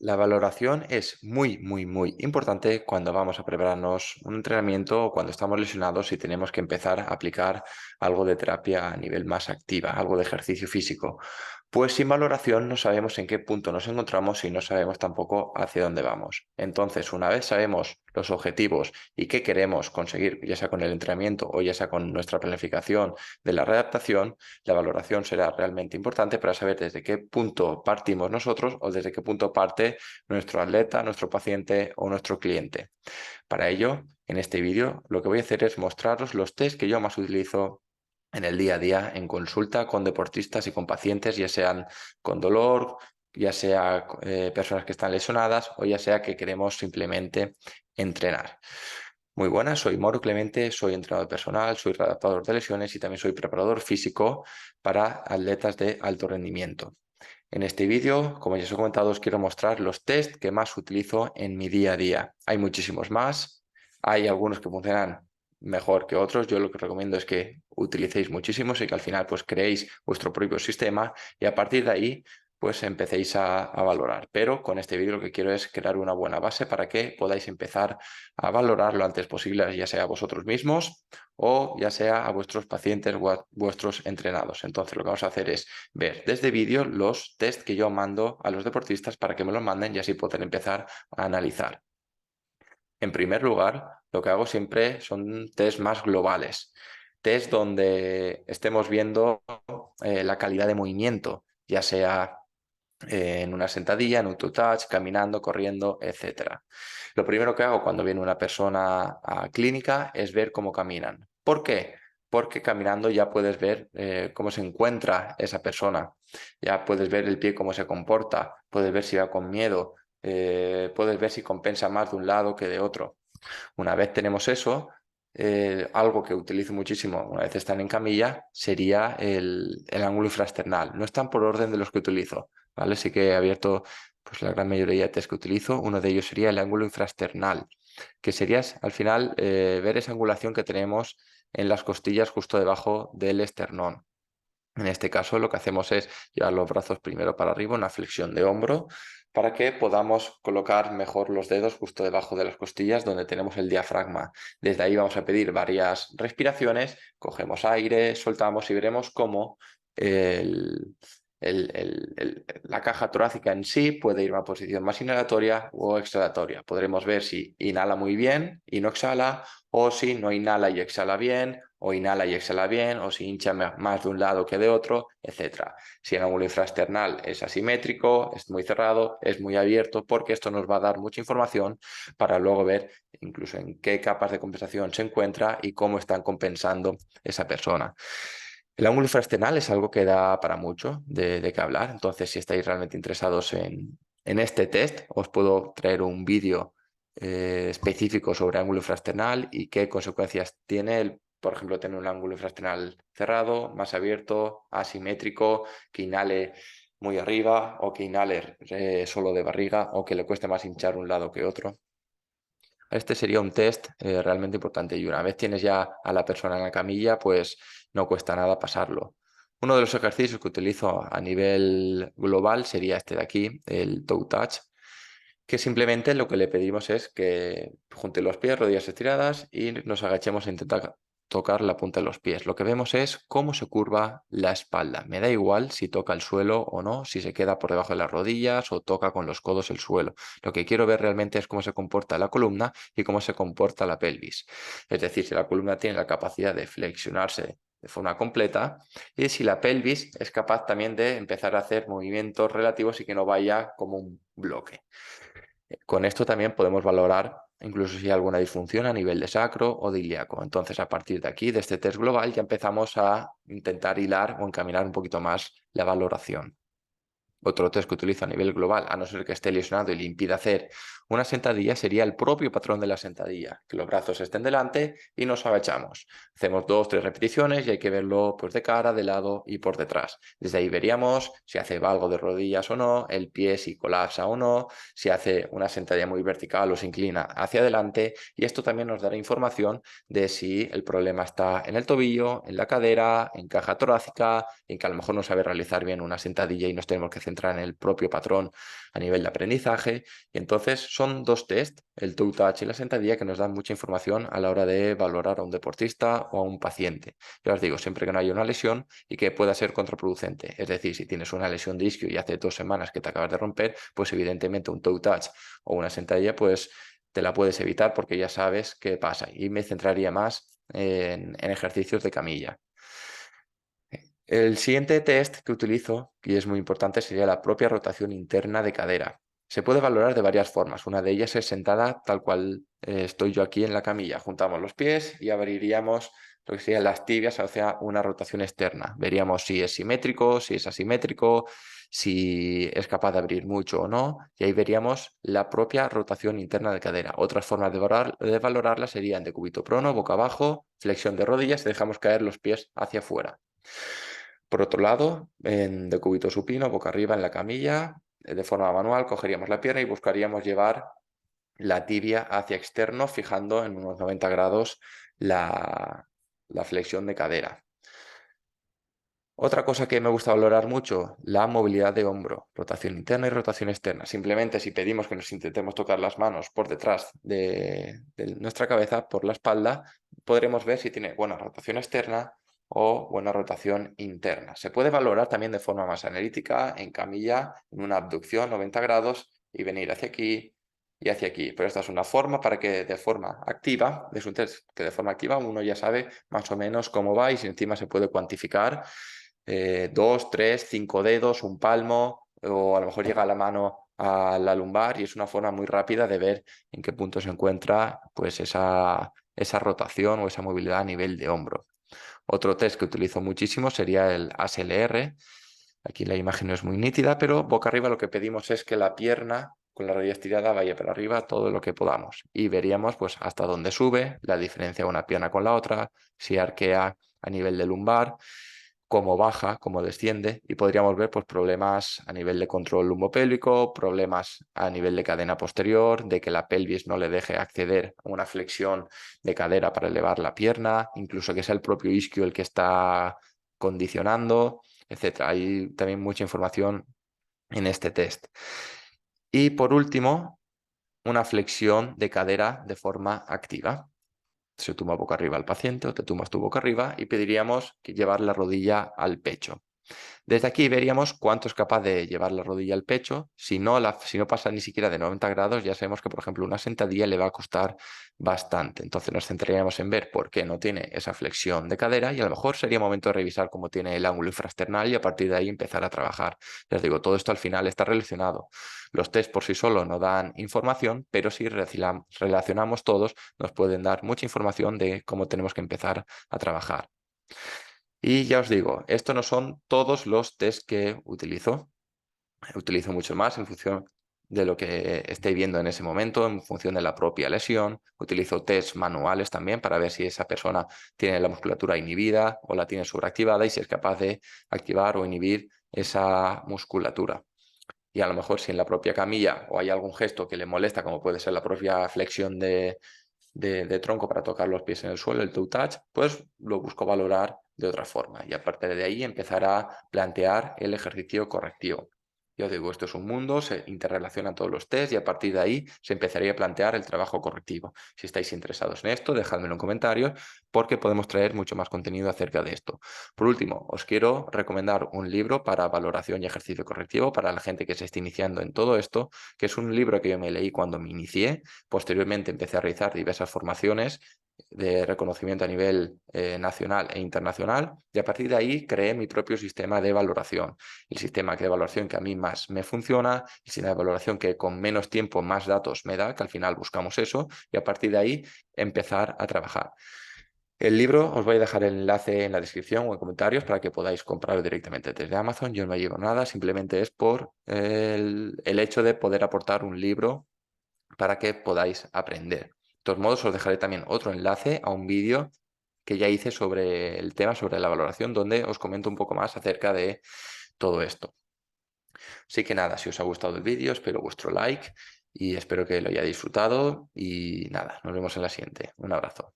La valoración es muy importante cuando vamos a prepararnos un entrenamiento o cuando estamos lesionados y tenemos que empezar a aplicar algo de terapia a nivel más activa, algo de ejercicio físico. Pues sin valoración no sabemos en qué punto nos encontramos y no sabemos tampoco hacia dónde vamos. Entonces, una vez sabemos los objetivos y qué queremos conseguir, ya sea con el entrenamiento o ya sea con nuestra planificación de la readaptación, la valoración será realmente importante para saber desde qué punto partimos nosotros o desde qué punto parte nuestro atleta, nuestro paciente o nuestro cliente. Para ello, en este vídeo, lo que voy a hacer es mostraros los test que yo más utilizo en el día a día en consulta con deportistas y con pacientes, ya sean con dolor, ya sea personas que están lesionadas o ya sea que queremos simplemente entrenar. Muy buenas, soy Mauro Clemente, soy entrenador personal, soy readaptador de lesiones y también soy preparador físico para atletas de alto rendimiento. En este vídeo, como ya os he comentado, os quiero mostrar los test que más utilizo en mi día a día. Hay muchísimos más, hay algunos que funcionan mejor que otros. Yo lo que recomiendo es que utilicéis muchísimos y que al final pues creéis vuestro propio sistema y a partir de ahí pues empecéis a valorar. Pero con este vídeo lo que quiero es crear una buena base para que podáis empezar a valorar lo antes posible, ya sea a vosotros mismos o ya sea a vuestros pacientes o a vuestros entrenados. Entonces lo que vamos a hacer es ver desde vídeo los test que yo mando a los deportistas para que me los manden y así poder empezar a analizar. En primer lugar, lo que hago siempre son test más globales, test donde estemos viendo la calidad de movimiento, ya sea en una sentadilla, en un two touch, caminando, corriendo, etcétera. Lo primero que hago cuando viene una persona a clínica es ver cómo caminan. ¿Por qué? Porque caminando ya puedes ver cómo se encuentra esa persona, ya puedes ver el pie cómo se comporta, puedes ver si va con miedo, puedes ver si compensa más de un lado que de otro. Una vez tenemos eso, algo que utilizo muchísimo una vez están en camilla sería el ángulo infraesternal. No están por orden de los que utilizo, ¿vale? Sí que he abierto pues, la gran mayoría de test que utilizo. Uno de ellos sería el ángulo infraesternal, que sería al final ver esa angulación que tenemos en las costillas justo debajo del esternón. En este caso lo que hacemos es llevar los brazos primero para arriba, una flexión de hombro, para que podamos colocar mejor los dedos justo debajo de las costillas donde tenemos el diafragma. Desde ahí vamos a pedir varias respiraciones, cogemos aire, soltamos y veremos cómo el- la caja torácica en sí puede ir a una posición más inhalatoria o exhalatoria. Podremos ver si inhala muy bien y no exhala, o si no inhala y exhala bien, o inhala y exhala bien, o si hincha más de un lado que de otro, etc. Si el ángulo infraesternal es asimétrico, es muy cerrado, es muy abierto, porque esto nos va a dar mucha información para luego ver incluso en qué capas de compensación se encuentra y cómo están compensando esa persona. El ángulo infraesternal es algo que da para mucho de qué hablar, entonces si estáis realmente interesados en este test, os puedo traer un vídeo específico sobre ángulo infraesternal y qué consecuencias tiene por ejemplo, tener un ángulo infraesternal cerrado, más abierto, asimétrico, que inhale muy arriba o que inhale solo de barriga o que le cueste más hinchar un lado que otro. Este sería un test realmente importante y una vez tienes ya a la persona en la camilla, pues no cuesta nada pasarlo. Uno de los ejercicios que utilizo a nivel global sería este de aquí, el toe touch, que simplemente lo que le pedimos es que junte los pies, rodillas estiradas y nos agachemos e intentar tocar la punta de los pies. Lo que vemos es cómo se curva la espalda. Me da igual si toca el suelo o no, si se queda por debajo de las rodillas o toca con los codos el suelo. Lo que quiero ver realmente es cómo se comporta la columna y cómo se comporta la pelvis. Es decir, si la columna tiene la capacidad de flexionarse de forma completa y si la pelvis es capaz también de empezar a hacer movimientos relativos y que no vaya como un bloque. Con esto también podemos valorar incluso si hay alguna disfunción a nivel de sacro o de ilíaco. Entonces, a partir de aquí, de este test global, ya empezamos a intentar hilar o encaminar un poquito más la valoración. Otro test que utilizo a nivel global, a no ser que esté lesionado y le impida hacer una sentadilla, sería el propio patrón de la sentadilla, que los brazos estén delante y nos agachamos. Hacemos 2-3 repeticiones y hay que verlo pues, de cara, de lado y por detrás. Desde ahí veríamos si hace valgo de rodillas o no, el pie si colapsa o no, si hace una sentadilla muy vertical o se inclina hacia adelante, y esto también nos dará información de si el problema está en el tobillo, en la cadera, en caja torácica, en que a lo mejor no sabe realizar bien una sentadilla y nos tenemos que centrar en el propio patrón a nivel de aprendizaje. Y entonces son dos test, el toe touch y la sentadilla, que nos dan mucha información a la hora de valorar a un deportista o a un paciente. Ya os digo, siempre que no haya una lesión y que pueda ser contraproducente. Es decir, si tienes una lesión de isquio y hace 2 semanas que te acabas de romper, pues evidentemente un toe touch o una sentadilla, pues te la puedes evitar porque ya sabes qué pasa. Y me centraría más en ejercicios de camilla. El siguiente test que utilizo, y es muy importante, sería la propia rotación interna de cadera. Se puede valorar de varias formas. Una de ellas es sentada tal cual estoy yo aquí en la camilla. Juntamos los pies y abriríamos lo que serían las tibias hacia una rotación externa. Veríamos si es simétrico, si es asimétrico, si es capaz de abrir mucho o no. Y ahí veríamos la propia rotación interna de cadera. Otras formas de valorarla serían de cúbito prono, boca abajo, flexión de rodillas y dejamos caer los pies hacia afuera. Por otro lado, en decúbito supino, boca arriba en la camilla, de forma manual, cogeríamos la pierna y buscaríamos llevar la tibia hacia externo, fijando en unos 90 grados la flexión de cadera. Otra cosa que me gusta valorar mucho, la movilidad de hombro, rotación interna y rotación externa. Simplemente si pedimos que nos intentemos tocar las manos por detrás de nuestra cabeza, por la espalda, podremos ver si tiene buena rotación externa o buena rotación interna. Se puede valorar también de forma más analítica, en camilla, en una abducción 90 grados y venir hacia aquí y hacia aquí. Pero esta es una forma para que de forma activa, es un test que de forma activa uno ya sabe más o menos cómo va y si encima se puede cuantificar 2, 3, 5 dedos, un palmo, o a lo mejor llega la mano a la lumbar y es una forma muy rápida de ver en qué punto se encuentra pues esa rotación o esa movilidad a nivel de hombro. Otro test que utilizo muchísimo sería el ASLR. Aquí la imagen no es muy nítida, pero boca arriba lo que pedimos es que la pierna con la rodilla estirada vaya para arriba todo lo que podamos y veríamos pues hasta dónde sube, la diferencia de una pierna con la otra, si arquea a nivel de lumbar, cómo baja, cómo desciende y podríamos ver pues problemas a nivel de control lumbopélvico, problemas a nivel de cadena posterior, de que la pelvis no le deje acceder a una flexión de cadera para elevar la pierna, incluso que sea el propio isquio el que está condicionando, etcétera. Hay también mucha información en este test. Y por último, una flexión de cadera de forma activa. Se tumba boca arriba al paciente o te tumbas tu boca arriba y pediríamos que llevar la rodilla al pecho. Desde aquí veríamos cuánto es capaz de llevar la rodilla al pecho. Si no pasa ni siquiera de 90 grados, ya sabemos que, por ejemplo, una sentadilla le va a costar bastante. Entonces nos centraríamos en ver por qué no tiene esa flexión de cadera y a lo mejor sería momento de revisar cómo tiene el ángulo infrasternal y a partir de ahí empezar a trabajar. Les digo, todo esto al final está relacionado. Los test por sí solos no dan información, pero si relacionamos todos, nos pueden dar mucha información de cómo tenemos que empezar a trabajar. Y ya os digo, estos no son todos los test que utilizo. Utilizo mucho más en función de lo que esté viendo en ese momento, en función de la propia lesión. Utilizo test manuales también para ver si esa persona tiene la musculatura inhibida o la tiene sobreactivada y si es capaz de activar o inhibir esa musculatura. Y a lo mejor si en la propia camilla o hay algún gesto que le molesta, como puede ser la propia flexión de tronco para tocar los pies en el suelo, el toe touch, pues lo busco valorar de otra forma. Y a partir de ahí empezar a plantear el ejercicio correctivo. Yo digo, esto es un mundo, se interrelacionan todos los test y a partir de ahí se empezaría a plantear el trabajo correctivo. Si estáis interesados en esto, dejadmelo en comentarios porque podemos traer mucho más contenido acerca de esto. Por último, os quiero recomendar un libro para valoración y ejercicio correctivo para la gente que se esté iniciando en todo esto, que es un libro que yo me leí cuando me inicié. Posteriormente empecé a realizar diversas formaciones de reconocimiento a nivel nacional e internacional y a partir de ahí creé mi propio sistema de valoración. El sistema de valoración que a mí más me funciona, el sistema de valoración que con menos tiempo más datos me da, que al final buscamos eso y a partir de ahí empezar a trabajar. El libro os voy a dejar el enlace en la descripción o en comentarios para que podáis comprarlo directamente desde Amazon. Yo no me llevo nada, simplemente es por el hecho de poder aportar un libro para que podáis aprender. De todos modos, os dejaré también otro enlace a un vídeo que ya hice sobre el tema, sobre la valoración, donde os comento un poco más acerca de todo esto. Así que nada, si os ha gustado el vídeo, espero vuestro like y espero que lo hayáis disfrutado y nada, nos vemos en la siguiente. Un abrazo.